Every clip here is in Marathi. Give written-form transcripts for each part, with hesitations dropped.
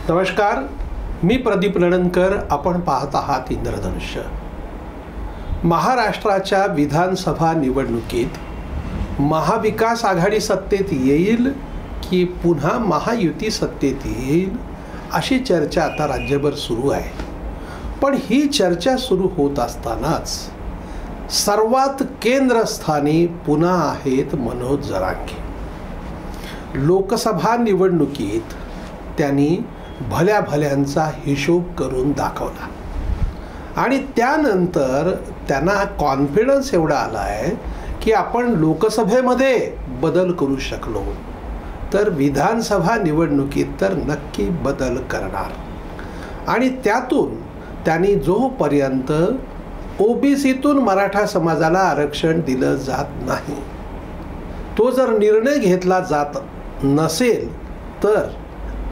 नमस्कार, मी प्रदीप नणंदकर. आपण पाहत आहात इंद्रधनुष्य. महाराष्ट्राच्या विधानसभा निवडणुकीत महाविकास आघाडी सत्तेत येईल की पुन्हा महायुती सत्तेत येईल अशी चर्चा आता राज्यभर सुरू आहे. पण ही चर्चा सुरू होत असतानाच सर्वात केंद्रस्थानी पुन्हा आहेत मनोज जरांगे. लोकसभा निवडणुकीत त्यांनी भल्या भल्यांचा हिशोब करून दाखवला आणि त्यानंतर त्यांना कॉन्फिडन्स एवढा आला आहे की आपण लोकसभेमध्ये बदल करू शकलो तर विधानसभा निवडणुकीत तर नक्की बदल करणार. आणि त्यातून त्यांनी जोपर्यंत ओबीसीतून मराठा समाजाला आरक्षण दिलं जात नाही, तो जर निर्णय घेतला जात नसेल तर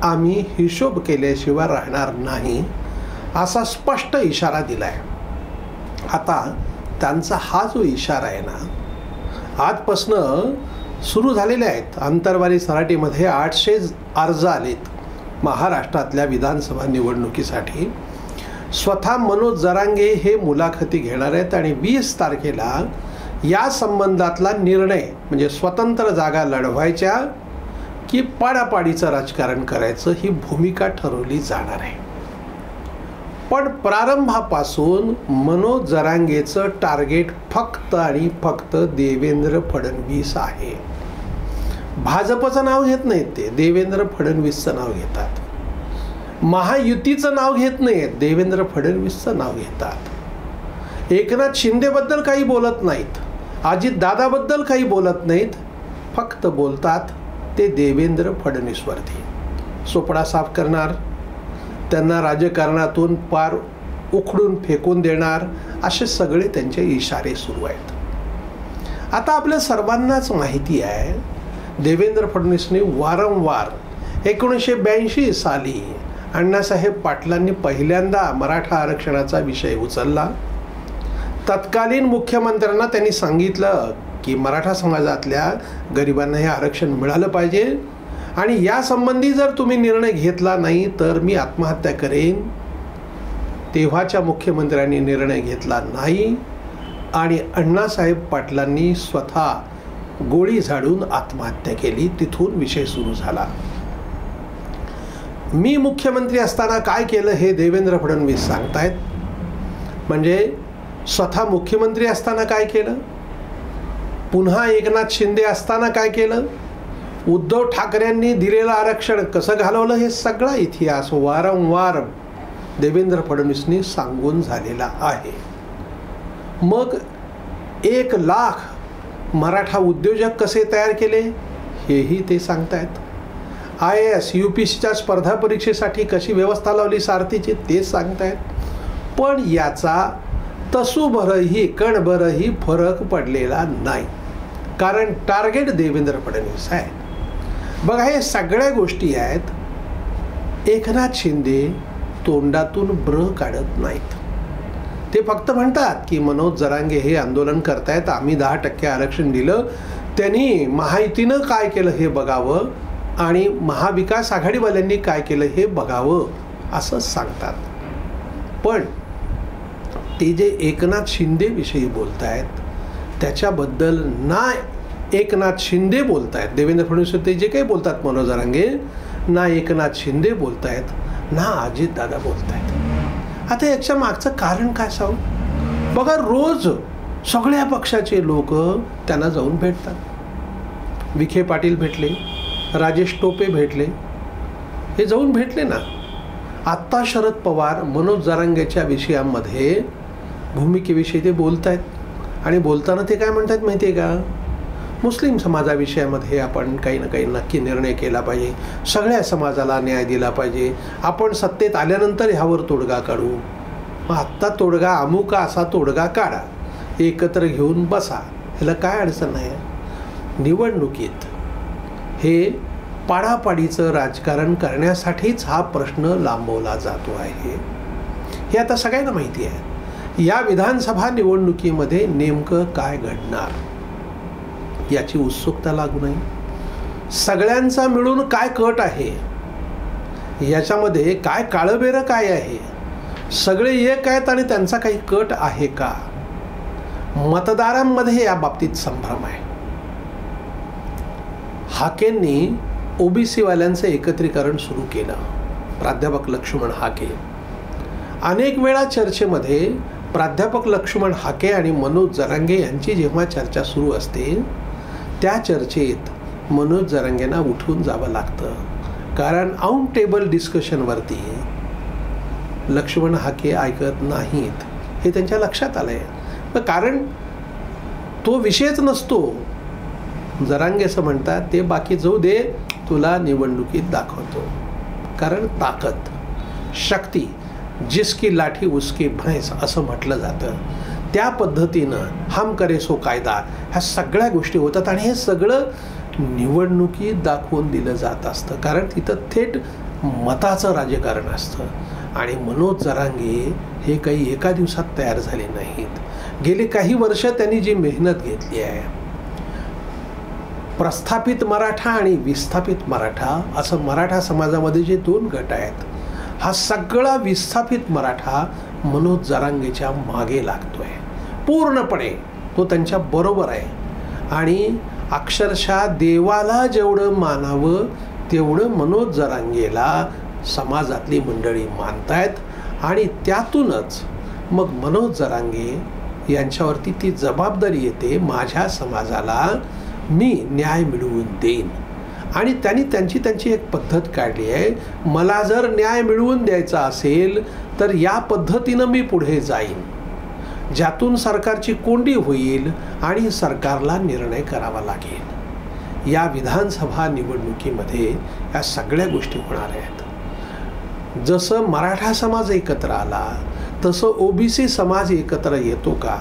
आम्ही हिशोब केल्याशिवाय राहणार नाही असा स्पष्ट इशारा दिलाय. आता त्यांचा हा जो इशारा आहे ना, आजपासनं सुरू झालेले आहेत. आंतरवाली सराटीमध्ये 800 अर्ज आलेत महाराष्ट्रातल्या विधानसभा निवडणुकीसाठी. स्वतः मनोज जरांगे हे मुलाखती घेणार आहेत आणि 20 तारखेला या संबंधातला निर्णय म्हणजे स्वतंत्र जागा लढवायच्या की पाडापाडीचं राजकारण करायचं ही भूमिका ठरवली जाणार आहे. पण प्रारंभापासून मनोज जरांगेचं टार्गेट फक्त आणि फक्त देवेंद्र फडणवीस आहे. भाजपचं नाव घेत नाहीत, ते देवेंद्र फडणवीसचं नाव घेतात. महायुतीचं नाव घेत नाहीत, देवेंद्र फडणवीसचं नाव घेतात. एकनाथ शिंदेबद्दल काही बोलत नाहीत, अजितदादाबद्दल काही बोलत नाहीत, फक्त बोलतात ते देवेंद्र फडणवीसवरती. सोपडा साफ करणार, त्यांना राजकारणातून पार उखडून फेकून देणार, असे सगळे त्यांचे इशारे सुरू आहेत. आता आपल्या सर्वांनाच माहिती आहे देवेंद्र फडणवीसने वारंवार 1982 साली अण्णासाहेब पाटलांनी पहिल्यांदा मराठा आरक्षणाचा विषय उचलला. तत्कालीन मुख्यमंत्र्यांना त्यांनी सांगितलं की मराठा समाजातल्या गरिबांना हे आरक्षण मिळालं पाहिजे आणि यासंबंधी जर तुम्ही निर्णय घेतला नाही तर मी आत्महत्या करेन. तेव्हाच्या मुख्यमंत्र्यांनी निर्णय घेतला नाही आणि अण्णासाहेब पाटलांनी स्वतः गोळी झाडून आत्महत्या केली. तिथून विषय सुरू झाला. मी मुख्यमंत्री असताना काय केलं हे देवेंद्र फडणवीस सांगतायत. म्हणजे स्वतः मुख्यमंत्री असताना काय केलं, पुन्हा एकनाथ शिंदे असताना काय केलं, उद्धव ठाकरेंनी दिलेलं आरक्षण कसं घालवलं, हे सगळा इतिहास वारंवार देवेंद्र फडणवीसनी सांगून झालेला आहे. मग 1 लाख मराठा उद्योजक कसे तयार केले हेही ते सांगतायत. IAS UPSCच्या स्पर्धा परीक्षेसाठी कशी व्यवस्था लावली सारथीची ते सांगतायत. पण याचा तसूभरही कणभरही फरक पडलेला नाही, कारण टार्गेट देवेंद्र फडणवीस आहे. बघा, हे सगळ्या गोष्टी आहेत. एकनाथ शिंदे तोंडातून ब्र काढत नाहीत. ते फक्त म्हणतात की मनोज जरांगे हे आंदोलन करतायत, आम्ही 10% आरक्षण दिलं, त्यांनी महायुतीनं काय केलं हे बघावं आणि महाविकास आघाडीवाल्यांनी काय केलं हे बघावं असं सांगतात. पण ते जे एकनाथ शिंदे विषयी बोलतायत त्याच्याबद्दल ना एकनाथ शिंदे बोलतायत, देवेंद्र फडणवीस ते जे काही बोलतात मनोज जरांगे, ना एकनाथ शिंदे बोलतायत, ना अजितदादा बोलतायत. आता याच्या मागचं कारण काय सांगू. बघा, रोज सगळ्या पक्षाचे लोक त्यांना जाऊन भेटतात. विखे पाटील भेटले, राजेश टोपे भेटले, हे जाऊन भेटले ना. आत्ता शरद पवार मनोज जरांगेच्या विषयामध्ये भूमिकेविषयी ते बोलत आहेत आणि बोलताना ते काय म्हणतात माहिती आहे का, मुस्लिम समाजाविषयामध्ये आपण काही ना काही नक्की निर्णय केला पाहिजे, सगळ्या समाजाला न्याय दिला पाहिजे, आपण सत्तेत आल्यानंतर ह्यावर तोडगा काढू. मग आत्ता तोडगा अमुका असा तोडगा काढा, एकत्र घेऊन बसा, ह्याला काय अडचण आहे. निवडणुकीत हे पाडापाडीचं राजकारण करण्यासाठीच हा प्रश्न लांबवला जातो आहे, हे आता सगळ्यांना माहिती आहे. या विधानसभा निवडणुकीमध्ये नेमकं काय घडणार याची उत्सुकता लागू नये. सगळ्यांचा मिळून काय कट आहे याच्यामध्ये काय काळबेरं काय आहे, सगळे एक आहेत आणि त्यांचा काही कट आहे का? मतदारांमध्ये या बाबतीत संभ्रम आहे. हाकेंनी ओबीसी वाल्यांचं एकत्रीकरण सुरू केलं. प्राध्यापक लक्ष्मण हाके अनेक वेळा चर्चेमध्ये प्राध्यापक लक्ष्मण हाके आणि मनोज जरांगे यांची जेव्हा चर्चा सुरू असते त्या चर्चेत मनोज जरांगेंना उठून जावं लागतं, कारण ऑन टेबल डिस्कशनवरती लक्ष्मण हाके ऐकत नाहीत हे त्यांच्या लक्षात आलंय. कारण तो विषयच नसतो. जरांगे असं म्हणतात ते बाकी जाऊ दे, तुला निवडणुकीत दाखवतो. कारण ताकद, शक्ती, जिसकी लाठी उसकी भैंस असं म्हटलं जातं. त्या पद्धतीनं हम करे सो कायदा ह्या सगळ्या गोष्टी होतात आणि हे सगळं निवडणुकीत दाखवून दिलं जात असतं, कारण तिथं थेट मताचं राजकारण असतं. आणि मनोज जरांगे हे काही एका दिवसात तयार झाले नाहीत. गेली काही वर्ष त्यांनी जी मेहनत घेतली आहे, प्रस्थापित मराठा आणि विस्थापित मराठा असं मराठा समाजामध्ये जे दोन गट आहेत, हा सगळा विस्थापित मराठा मनोज जरांगेच्या मागे लागतोय पूर्णपणे. तो त्यांच्या बरोबर आहे आणि अक्षरशः देवाला जेवढं मानावं तेवढं मनोज जरांगेला समाजातली मंडळी मानतायत. आणि त्यातूनच मग मनोज जरांगे यांच्यावरती ती जबाबदारी येते, माझ्या समाजाला मी न्याय मिळवून देईन. आणि त्यांनी त्यांची एक पद्धत काढली आहे, मला जर न्याय मिळवून द्यायचा असेल तर या पद्धतीनं मी पुढे जाईन, ज्यातून सरकारची कोंडी होईल आणि सरकारला निर्णय करावा लागेल. या विधानसभा निवडणुकीमध्ये या सगळ्या गोष्टी होणार आहेत. जसं मराठा समाज एकत्र आला तसं ओबीसी समाज एकत्र येतो का?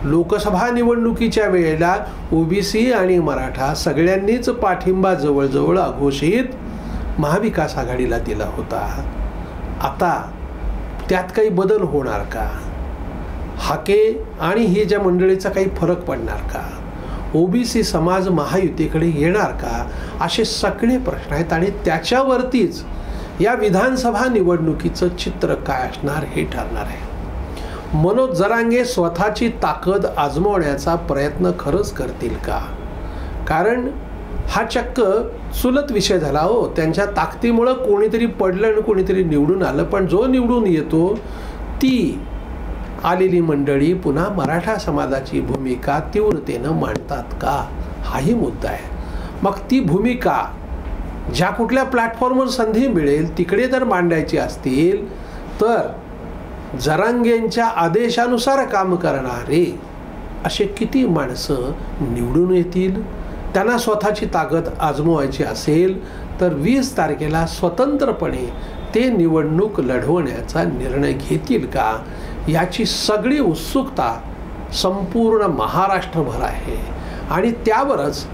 लोकसभा निवडणुकीच्या वेळेला ओबीसी आणि मराठा सगळ्यांनीच पाठिंबा जवळजवळ अघोषित महाविकास आघाडीला दिला होता. आता त्यात काही बदल होणार का? हाके आणि हे ज्या मंडळीचा काही फरक पडणार का? ओबीसी समाज महायुतीकडे येणार का? असे सगळे प्रश्न आहेत आणि त्याच्यावरतीच या विधानसभा निवडणुकीचं चित्र काय असणार हे ठरणार आहे. मनोज जरांगे स्वतःची ताकद आजमावण्याचा प्रयत्न खरंच करतील का? कारण हा चक्क चुलत विषय झाला हो. त्यांच्या ताकदीमुळं कोणीतरी पडलं आणि कोणीतरी निवडून आलं, पण जो निवडून येतो ती आलेली मंडळी पुन्हा मराठा समाजाची भूमिका तीव्रतेनं मांडतात का? हाही मुद्दा आहे. मग ती भूमिका ज्या कुठल्या प्लॅटफॉर्मवर संधी मिळेल तिकडे जर मांडायची असतील तर जरांगेंच्या आदेशानुसार काम करणारे असे किती माणसं निवडून येतील? त्यांना स्वतःची ताकद आजमवायची असेल तर 20 तारखेला स्वतंत्रपणे ते निवडणूक लढवण्याचा निर्णय घेतील का? याची सगळी उत्सुकता संपूर्ण महाराष्ट्रभर आहे आणि त्यावरच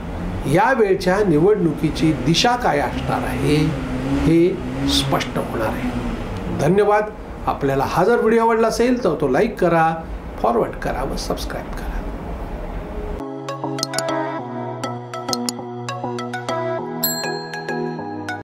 यावेळच्या निवडणुकीची दिशा काय असणार आहे हे स्पष्ट होणार आहे. धन्यवाद. आपल्याला हा जर व्हिडिओ आवडला असेल तर तो लाईक करा, फॉरवर्ड करा व सबस्क्राईब करा.